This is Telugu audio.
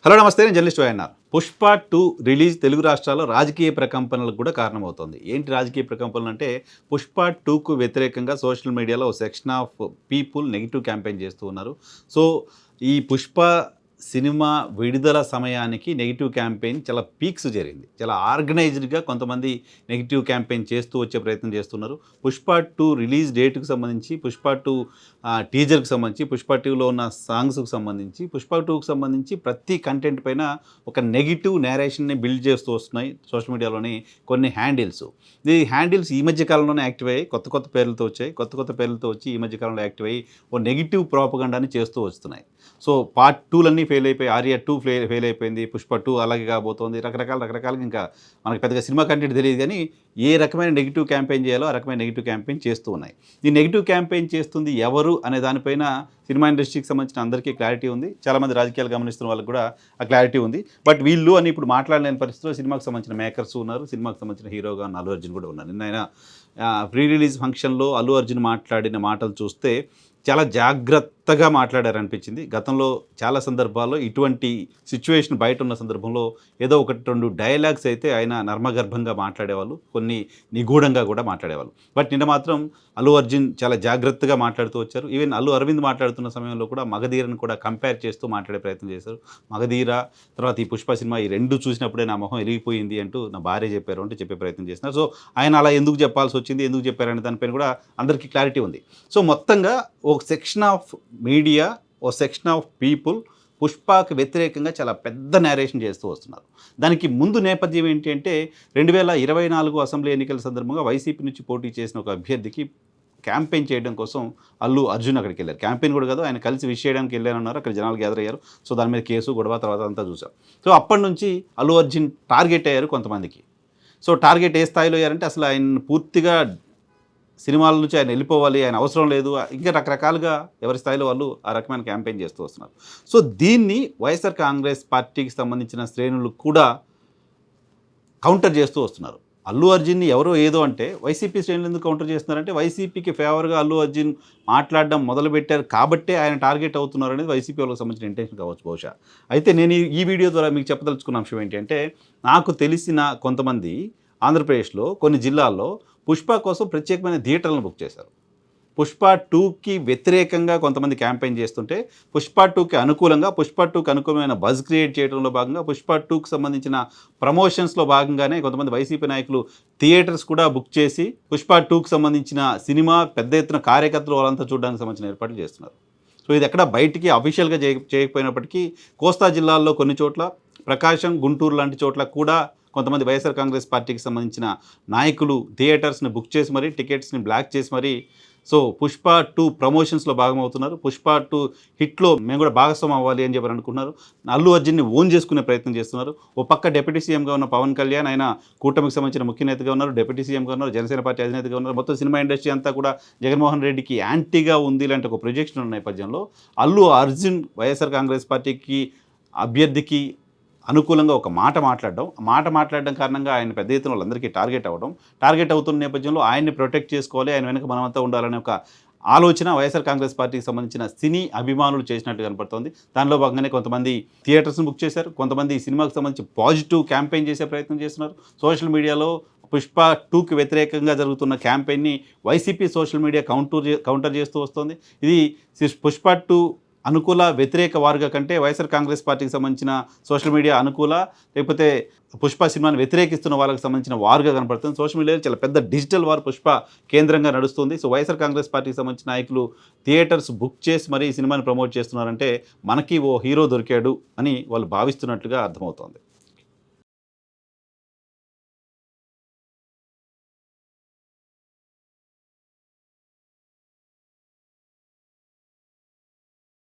హలో నమస్తే, నేను journalist YNR. Pushpa 2 release Telugu రాష్ట్రాల్లో రాజకీయ ప్రకంపనలకు కూడా కారణమవుతోంది. ఏంటి రాజకీయ ప్రకంపనలు అంటే, పుష్ప 2కు వ్యతిరేకంగా సోషల్ మీడియాలో ఓ section of people negative campaign చేస్తూ ఉన్నారు. సో ఈ పుష్ప సినిమా విడుదల సమయానికి నెగిటివ్ క్యాంపెయిన్ చాలా పీక్స్ జరిగింది. చాలా ఆర్గనైజ్డ్గా కొంతమంది నెగిటివ్ క్యాంపెయిన్ చేస్తూ వచ్చే ప్రయత్నం చేస్తున్నారు. పుష్ప 2 రిలీజ్ డేట్కి సంబంధించి, పుష్ప 2 టీజర్కి సంబంధించి, పుష్ప 2లో ఉన్న సాంగ్స్కి సంబంధించి, పుష్ప 2కి సంబంధించి ప్రతి కంటెంట్ పైన ఒక నెగిటివ్ నేరేషన్ని బిల్డ్ చేస్తూ వస్తున్నాయి సోషల్ మీడియాలోని కొన్ని హ్యాండిల్స్. ఈ హ్యాండిల్స్ ఈ మధ్య కాలంలోనే యాక్టివ్ అయ్యి కొత్త కొత్త పేర్లతో వచ్చాయి. కొత్త కొత్త పేర్లతో వచ్చి ఈ మధ్య కాలంలో యాక్టివ్ అయ్యి ఓ నెగిటివ్ ప్రోపగండాని చేస్తూ వస్తున్నాయి. సో పార్ట్ 2లన్నీ ఫెయిల్ అయిపోయి, ఆర్య 2 ఫెయిల్ అయిపోయింది, పుష్ప 2 అలాగే కాబోతోంది, రకరకాలుగా ఇంకా మనకి పెద్దగా సినిమా కంటెంట్ తెలియదు, కానీ ఏ రకమైన నెగిటివ్ క్యాంపెయిన్ చేయాలో ఆ రకమైన నెగిటివ్ క్యాంపెయిన్ చేస్తూ ఉన్నాయి. ఈ నెగిటివ్ క్యాంపెయిన్ చేస్తుంది ఎవరు అనే దానిపైన సినిమా ఇండస్ట్రీకి సంబంధించిన అందరికీ క్లారిటీ ఉంది. చాలామంది రాజకీయాలు గమనిస్తున్న వాళ్ళకి కూడా ఆ క్లారిటీ ఉంది. బట్ వీళ్ళు అని ఇప్పుడు మాట్లాడలేని పరిస్థితిలో సినిమాకి సంబంధించిన మేకర్స్ ఉన్నారు, సినిమాకి సంబంధించిన హీరోగా ఉన్న అల్లు అర్జున్ కూడా ఉన్నారు. నిన్న ఆయన ప్రీ రిలీజ్ ఫంక్షన్లో అల్లు అర్జున్ మాట్లాడిన మాటలు చూస్తే చాలా జాగ్రత్తగా మాట్లాడారనిపించింది. గతంలో చాలా సందర్భాల్లో ఇటువంటి సిచ్యువేషన్ బయట ఉన్న సందర్భంలో ఏదో ఒకటి రెండు డైలాగ్స్ అయితే ఆయన నర్మగర్భంగా మాట్లాడేవాళ్ళు, కొన్ని నిగూఢంగా కూడా మాట్లాడేవాళ్ళు. బట్ నిన్న మాత్రం అల్లు అర్జున్ చాలా జాగ్రత్తగా మాట్లాడుతూ వచ్చారు. ఈవెన్ అల్లు అరవింద్ మాట్లాడుతున్న సమయంలో కూడా మగధీరను కూడా కంపేర్ చేస్తూ మాట్లాడే ప్రయత్నం చేశారు. మగధీర తర్వాత ఈ పుష్ప సినిమా ఈ రెండు చూసినప్పుడే నా మొహం ఎరిగిపోయింది అంటూ నా భార్య చెప్పారు అంటే చెప్పే ప్రయత్నం చేస్తున్నారు. సో ఆయన అలా ఎందుకు చెప్పాల్సి వచ్చింది, ఎందుకు చెప్పారనే దానిపైన కూడా అందరికీ క్లారిటీ ఉంది. సో మొత్తంగా ఒక సెక్షన్ ఆఫ్ మీడియా, ఓ సెక్షన్ ఆఫ్ పీపుల్ పుష్పకి వ్యతిరేకంగా చాలా పెద్ద నేరేషన్ చేస్తూ వస్తున్నారు. దానికి ముందు నేపథ్యం ఏంటి అంటే 2024 అసెంబ్లీ ఎన్నికల సందర్భంగా వైసీపీ నుంచి పోటీ చేసిన ఒక అభ్యర్థికి క్యాంపెయిన్ చేయడం కోసం అల్లు అర్జున్ అక్కడికి వెళ్ళారు. క్యాంపెయిన్ కూడా కాదు, ఆయన కలిసి విష్ చేయడానికి వెళ్ళారన్నారు. అక్కడ జనాలు గ్యాదర్ అయ్యారు. సో దాని మీద కేసు గొడవ తర్వాత అంతా చూసాం. సో అప్పటి నుంచి అల్లు అర్జున్ టార్గెట్ అయ్యారు కొంతమందికి. సో టార్గెట్ ఏ స్థాయిలో అయ్యారంటే అసలు ఆయన పూర్తిగా సినిమాల నుంచి ఆయన వెళ్ళిపోవాలి, ఆయన అవసరం లేదు, ఇంకా రకరకాలుగా ఎవరి స్థాయిలో వాళ్ళు ఆ రకమైన క్యాంపెయిన్ చేస్తూ వస్తున్నారు. సో దీన్ని వైఎస్ఆర్ కాంగ్రెస్ పార్టీకి సంబంధించిన శ్రేణులు కూడా కౌంటర్ చేస్తూ వస్తున్నారు. అల్లు అర్జున్ని ఎవరో ఏదో అంటే వైసీపీ శ్రేణులు ఎందుకు కౌంటర్ చేస్తున్నారంటే, వైసీపీకి ఫేవర్గా అల్లు అర్జున్ మాట్లాడడం మొదలుపెట్టారు కాబట్టే ఆయన టార్గెట్ అవుతున్నారు అనేది వైసీపీ వాళ్ళకి సంబంధించిన ఇంటెన్షన్ కావచ్చు బహుశా. అయితే నేను ఈ వీడియో ద్వారా మీకు చెప్పదలుచుకున్న అంశం ఏంటి అంటే, నాకు తెలిసిన కొంతమంది ఆంధ్రప్రదేశ్లో కొన్ని జిల్లాల్లో పుష్ప కోసం ప్రత్యేకమైన థియేటర్లను బుక్ చేశారు. పుష్ప 2కి వ్యతిరేకంగా కొంతమంది క్యాంపెయిన్ చేస్తుంటే, పుష్ప 2కి అనుకూలంగా, పుష్ప 2కి అనుకూలమైన బజ్ క్రియేట్ చేయడంలో భాగంగా, పుష్ప 2కి సంబంధించిన ప్రమోషన్స్లో భాగంగానే కొంతమంది వైసీపీ నాయకులు థియేటర్స్ కూడా బుక్ చేసి పుష్ప 2కి సంబంధించిన సినిమా పెద్ద ఎత్తున కార్యకర్తలు వాళ్ళంతా చూడడానికి సంబంధించిన ఏర్పాట్లు చేస్తున్నారు. సో ఇది ఎక్కడ బయటికి అఫీషియల్గా చేయకపోయినప్పటికీ కోస్తా జిల్లాల్లో కొన్ని చోట్ల, ప్రకాశం, గుంటూరు లాంటి చోట్ల కూడా కొంతమంది వైఎస్ఆర్ కాంగ్రెస్ పార్టీకి సంబంధించిన నాయకులు థియేటర్స్ని బుక్ చేసి మరీ, టికెట్స్ని బ్లాక్ చేసి మరీ సో పుష్ప 2 ప్రమోషన్స్లో భాగమవుతున్నారు. పుష్ప 2 హిట్లో మేము కూడా భాగస్వామ్యం అవ్వాలి అని చెప్పి అనుకున్నారు. అల్లు అర్జున్ని ఓన్ చేసుకునే ప్రయత్నం చేస్తున్నారు. ఓ పక్క డిప్యూటీ సీఎంగా ఉన్న పవన్ కళ్యాణ్, ఆయన కూటమికి సంబంధించిన ముఖ్య నేతగా ఉన్నారు, డిప్యూటీ సీఎంగా ఉన్నారు, జనసేన పార్టీ అధినేతగా ఉన్నారు. మొత్తం సినిమా ఇండస్ట్రీ అంతా కూడా జగన్మోహన్ రెడ్డికి యాంటీగా ఉంది లాంటి ఒక ప్రొజెక్షన్ ఉన్న నేపథ్యంలో అల్లు అర్జున్ వైఎస్ఆర్ కాంగ్రెస్ పార్టీకి అభ్యర్థికి అనుకూలంగా ఒక మాట మాట్లాడడం కారణంగా ఆయన పెద్ద ఎత్తున వాళ్ళందరికీ టార్గెట్ అవుతున్న నేపథ్యంలో ఆయన్ని ప్రొటెక్ట్ చేసుకోవాలి, ఆయన వెనక మనమంతా ఉండాలనే ఒక ఆలోచన వైఎస్ఆర్ కాంగ్రెస్ పార్టీకి సంబంధించిన సినీ అభిమానులు చేసినట్టు కనపడుతోంది. దానిలో భాగంగానే కొంతమంది థియేటర్స్ని బుక్ చేశారు, కొంతమంది సినిమాకి సంబంధించి పాజిటివ్ క్యాంపెయిన్ చేసే ప్రయత్నం చేస్తున్నారు. సోషల్ మీడియాలో పుష్ప 2కి వ్యతిరేకంగా జరుగుతున్న campaign YCP social media counter చేస్తూ వస్తుంది. ఇది పుష్ప 2 అనుకూల వ్యతిరేక వారుగా కంటే వైఎస్ఆర్ కాంగ్రెస్ పార్టీకి సంబంధించిన సోషల్ మీడియా అనుకూల, లేకపోతే పుష్ప సినిమాను వ్యతిరేకిస్తున్న వాళ్ళకి సంబంధించిన వారుగా కనపడుతుంది. సోషల్ మీడియాలో చాలా పెద్ద డిజిటల్ వార్ పుష్ప కేంద్రంగా నడుస్తుంది. సో వైఎస్ఆర్ కాంగ్రెస్ పార్టీకి సంబంధించిన నాయకులు థియేటర్స్ బుక్ చేసి మరీ ఈ సినిమాని ప్రమోట్ చేస్తున్నారంటే మనకి ఓ హీరో దొరికాడు అని వాళ్ళు భావిస్తున్నట్లుగా అర్థమవుతోంది.